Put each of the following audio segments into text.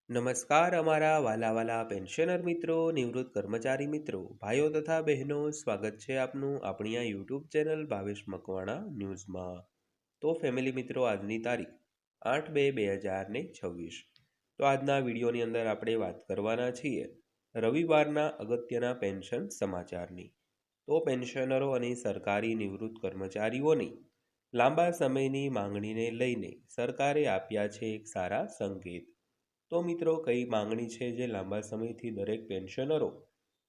નમસ્કાર અમારા વાલા પેન્શનર મિત્રો, નિવૃત્ત કર્મચારી મિત્રો, ભાઈઓ તથા બહેનો, સ્વાગત છે આપનું આપણી આ યુટ્યુબ ચેનલ ભાવેશ મકવાણા ન્યૂઝમાં. તો ફેમિલી મિત્રો, આજની તારીખ 8/2/2026. તો આજના વિડીયોની અંદર આપણે વાત કરવાના છીએ રવિવારના અગત્યના પેન્શન સમાચારની. તો પેન્શનરો અને સરકારી નિવૃત્ત કર્મચારીઓની લાંબા સમયની માંગણીને લઈને સરકારે આપ્યા છે એક સારા સંકેત. તો મિત્રો, કઈ માંગણી છે જે લાંબા સમયથી દરેક પેન્શનરો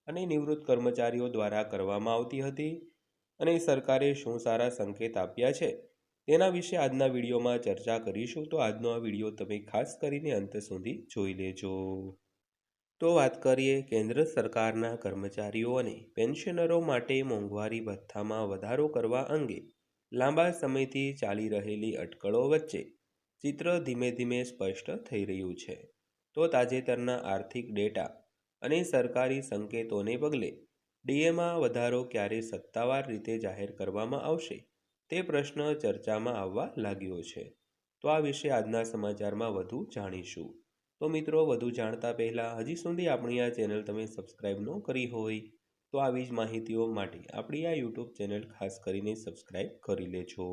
અને નિવૃત્ત કર્મચારીઓ દ્વારા કરવામાં આવતી હતી અને સરકારે શું સારા સંકેત આપ્યા છે તેના વિશે આજના વિડીયોમાં ચર્ચા કરીશું. તો આજનો આ વિડીયો તમે ખાસ કરીને અંત સુધી જોઈ લેજો. તો વાત કરીએ કેન્દ્ર સરકારના કર્મચારીઓ અને પેન્શનરો માટે મોંઘવારી ભથ્થામાં વધારો કરવા અંગે લાંબા સમયથી ચાલી રહેલી અટકળો વચ્ચે ચિત્ર ધીમે ધીમે સ્પષ્ટ થઈ રહ્યું છે. તો તાજેતરના આર્થિક ડેટા અને સરકારી સંકેતોને પગલે ડીએમાં વધારો ક્યારે સત્તાવાર રીતે જાહેર કરવામાં આવશે તે પ્રશ્ન ચર્ચામાં આવવા લાગ્યો છે. તો આ વિશે આજના સમાચારમાં વધુ જાણીશું. તો મિત્રો, વધુ જાણતા પહેલાં હજી સુધી આપણી આ ચેનલ તમે સબસ્ક્રાઈબ ન કરી હોય તો આવી જ માહિતીઓ માટે આપણી આ યુટ્યુબ ચેનલ ખાસ કરીને સબસ્ક્રાઈબ કરી લેજો.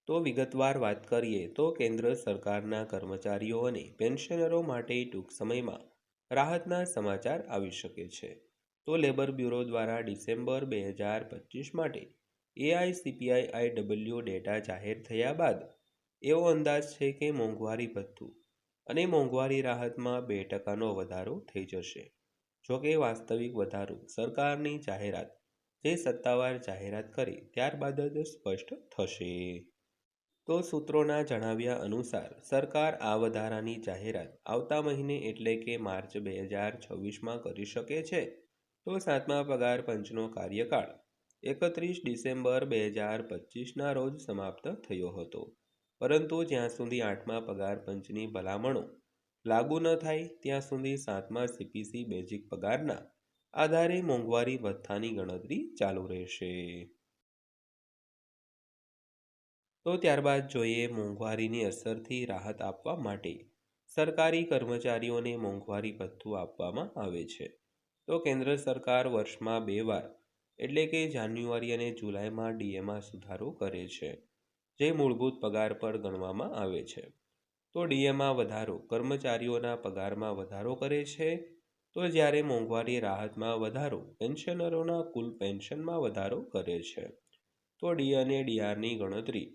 તો વિગતવાર વાત કરીએ તો કેન્દ્ર સરકારના કર્મચારીઓ અને પેન્શનરો માટે ટૂંક સમયમાં રાહતના સમાચાર આવી શકે છે. તો લેબર બ્યુરો દ્વારા ડિસેમ્બર 2025 માટે AICPI-IW ડેટા જાહેર થયા બાદ એવો અંદાજ છે કે મોંઘવારી ભથ્થું અને મોંઘવારી રાહતમાં 2%નો વધારો થઈ જશે. જોકે વાસ્તવિક વધારો સરકારની જાહેરાત જે સત્તાવાર જાહેરાત કરે ત્યારબાદ જ સ્પષ્ટ થશે. તો સૂત્રોના જણાવ્યા અનુસાર સરકાર આ વધારાની જાહેરાત આવતા મહિને એટલે કે માર્ચ 2026માં કરી શકે છે. તો 7મા પગાર પંચનો કાર્યકાળ 31 ડિસેમ્બર 2025ના રોજ સમાપ્ત થયો હતો. પરંતુ જ્યાં સુધી 8મા પગાર પંચની ભલામણો લાગુ ન થાય ત્યાં સુધી 7મા CPC બેઝિક પગારના આધારે મોંઘવારી ભથ્થાની ગણતરી ચાલુ રહેશે. તો ત્યારબાદ જોઈએ મોંઘવારીની અસરથી રાહત આપવા માટે સરકારી કર્મચારીઓને મોંઘવારી ભથ્થું આપવામાં આવે છે. તો કેન્દ્ર સરકાર વર્ષમાં 2 વાર એટલે કે જાન્યુઆરી અને જુલાઈમાં ડીએમાં સુધારો કરે છે, જે મૂળભૂત પગાર પર ગણવામાં આવે છે. તો ડીએમાં વધારો કર્મચારીઓના પગારમાં વધારો કરે છે, તો જ્યારે મોંઘવારી રાહતમાં વધારો પેન્શનરોના કુલ પેન્શનમાં વધારો કરે છે. તો ડી અને ડીઆરની ગણતરી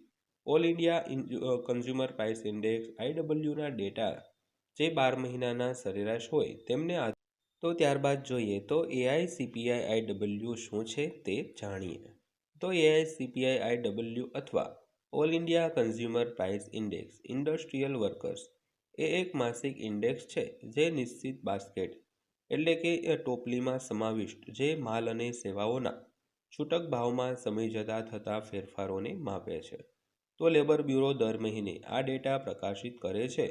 all India consumer price index IWના ડેટા જે 12 મહિનાના સરેરાશ હોય તેમને તો ત્યારબાદ જોઈએ તો AICPI-IW શું છે તે જાણીએ. તો AICPI-IW અથવા all India consumer price index industrial workers એ એક માસિક ઇન્ડેક્સ છે જે નિશ્ચિત બાસ્કેટ એટલે કે ટોપલીમાં સમાવિષ્ટ જે માલ અને સેવાઓના છૂટક ભાવમાં સમય જતાં થતા ફેરફારોને માપે છે. તો લેબર બ્યુરો દર મહિને આ ડેટા પ્રકાશિત કરે છે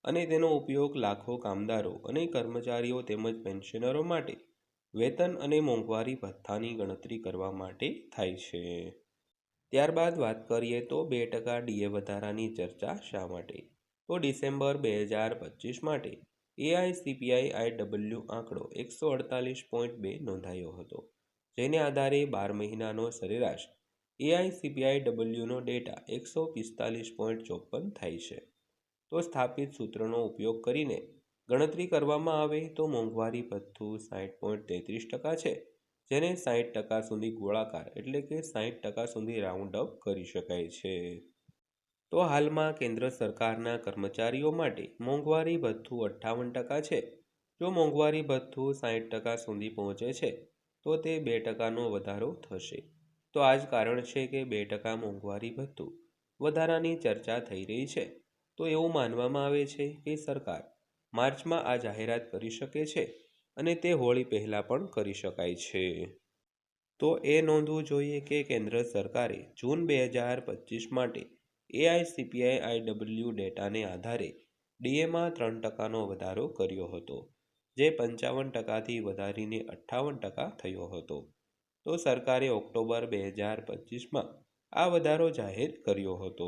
અને તેનો ઉપયોગ લાખો કામદારો અને કર્મચારીઓ તેમજ પેન્શનરો માટે વેતન અને મોંઘવારી ભથ્થાની ગણતરી કરવા માટે થાય છે. ત્યારબાદ વાત કરીએ તો 2% ડીએ વધારાની ચર્ચા શા માટે? તો ડિસેમ્બર 2025 માટે AICPI-IW આંકડો 148.2 નોંધાયો હતો, જેને આધારે 12 મહિનાનો સરેરાશ AICPI-Wનો ડેટા 145.54 થાય છે. તો સ્થાપિત સૂત્રનો ઉપયોગ કરીને ગણતરી કરવામાં આવે તો મોંઘવારી ભથ્થું 60.33% છે, જેને 60% સુધી ગોળાકાર એટલે કે 60% સુધી રાઉન્ડ અપ કરી શકાય છે. તો હાલમાં કેન્દ્ર સરકારના કર્મચારીઓ માટે મોંઘવારી ભથ્થું 58% છે. જો મોંઘવારી ભથ્થું 60% સુધી પહોંચે છે તો તે 2%નો વધારો થશે. તો આ જ કારણ છે કે 2% મોંઘવારી ભથ્થું વધારાની ચર્ચા થઈ રહી છે. તો એવું માનવામાં આવે છે કે સરકાર માર્ચમાં આ જાહેરાત કરી શકે છે અને તે હોળી પહેલાં પણ કરી શકાય છે. તો એ નોંધવું જોઈએ કે કેન્દ્ર સરકારે જૂન 2025 માટે AICPI-IW ડેટાને આધારે ડીએમાં 3%નો વધારો કર્યો હતો, જે 55%થી વધારીને 58% થયો હતો. તો સરકારે ઓક્ટોબર 2025માં આ વધારો જાહેર કર્યો હતો.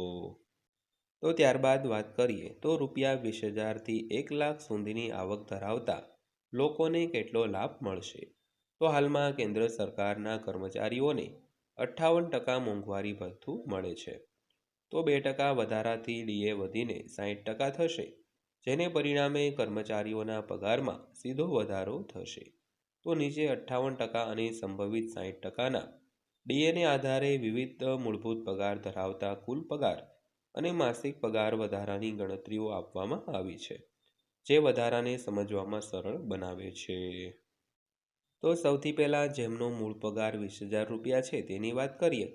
તો ત્યારબાદ વાત કરીએ તો રૂપિયા 20,000થી 1,00,000 સુધીની આવક ધરાવતા લોકોને કેટલો લાભ મળશે? તો હાલમાં કેન્દ્ર સરકારના કર્મચારીઓને 58% મોંઘવારી ભથ્થું મળે છે. તો 2% વધારાથી ડીએ વધીને 60% થશે, જેને પરિણામે કર્મચારીઓના પગારમાં સીધો વધારો થશે. તો નીચે 58% અને સંભવિત 60%ના ડીએને આધારે વિવિધ મૂળભૂત પગાર ધરાવતા કુલ પગાર અને માસિક પગાર વધારાની ગણતરીઓ આપવામાં આવી છે, જે વધારાને સમજવામાં સરળ બનાવે છે. તો સૌથી પહેલાં જેમનો મૂળ પગાર 20,000 રૂપિયા છે તેની વાત કરીએ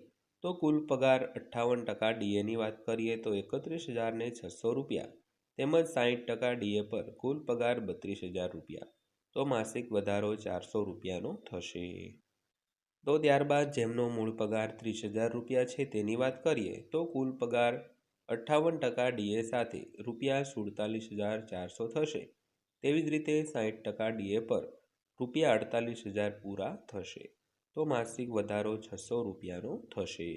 તો કુલ પગાર 58% ડીએની વાત કરીએ તો 31,600 રૂપિયા તેમજ 60% ડીએ પર કુલ પગાર 32,000 રૂપિયા. તો માસિક વધારો 400 રૂપિયાનો થશે. તો ત્યારબાદ જેમનો મૂળ પગાર 30,000 રૂપિયા છે તેની વાત કરીએ તો કુલ પગાર 58% ડીએ સાથે રૂપિયા 47,400 થશે. તેવી જ રીતે 60% ડીએ પર રૂપિયા 48,000 પૂરા થશે. તો માસિક વધારો 600 રૂપિયાનો થશે.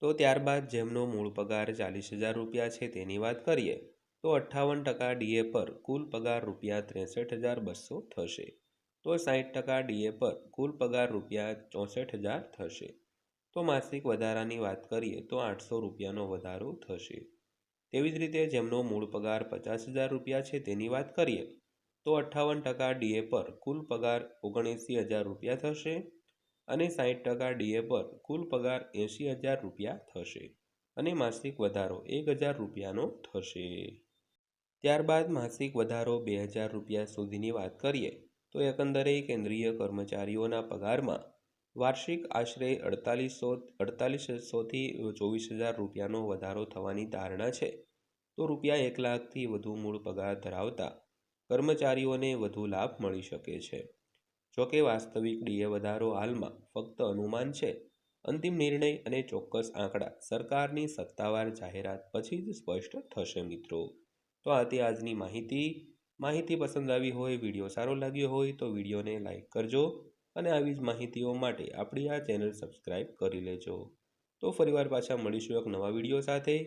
તો ત્યારબાદ જેમનો મૂળ પગાર 40,000 રૂપિયા છે તેની વાત કરીએ તો 58% ડીએ પર કુલ પગાર રૂપિયા 63,200 થશે. તો 60% ડીએ પર કુલ પગાર રૂપિયા 64,000 થશે. તો માસિક વધારાની વાત કરીએ તો 800 રૂપિયાનો વધારો થશે. તેવી જ રીતે જેમનો મૂળ પગાર 50,000 રૂપિયા છે તેની વાત કરીએ તો 58% ડીએ પર કુલ પગાર 79,000 રૂપિયા થશે અને 60% ડીએ પર કુલ પગાર 80,000 રૂપિયા થશે અને માસિક વધારો 1,000 રૂપિયાનો થશે. ત્યારબાદ માસિક વધારો 2,000 રૂપિયા સુધીની વાત કરીએ તો એકંદરે કેન્દ્રીય કર્મચારીઓના પગારમાં વાર્ષિક આશરે 48,000થી 24,000 રૂપિયાનો વધારો થવાની ધારણા છે. તો રૂપિયા 1,00,000થી વધુ મૂળ પગાર ધરાવતા કર્મચારીઓને વધુ લાભ મળી શકે છે. જોકે વાસ્તવિક ડીએ વધારો હાલમાં ફક્ત અનુમાન છે. અંતિમ નિર્ણય અને ચોક્કસ આંકડા સરકારની સત્તાવાર જાહેરાત પછી જ સ્પષ્ટ થશે મિત્રો. તો આ હતી આજની માહિતી પસંદ આવી હોય, વિડીયો સારો લાગ્યો હોય તો વિડીયોને લાઈક કરજો અને આવી જ માહિતીઓ માટે આપણી આ ચેનલ સબસ્ક્રાઈબ કરી લેજો. તો ફરીવાર પાછા મળીશું એક નવા વિડીયો સાથે,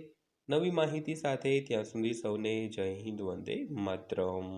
નવી માહિતી સાથે. ત્યાં સુધી સૌને જય હિન્દ, વંદે માતરમ.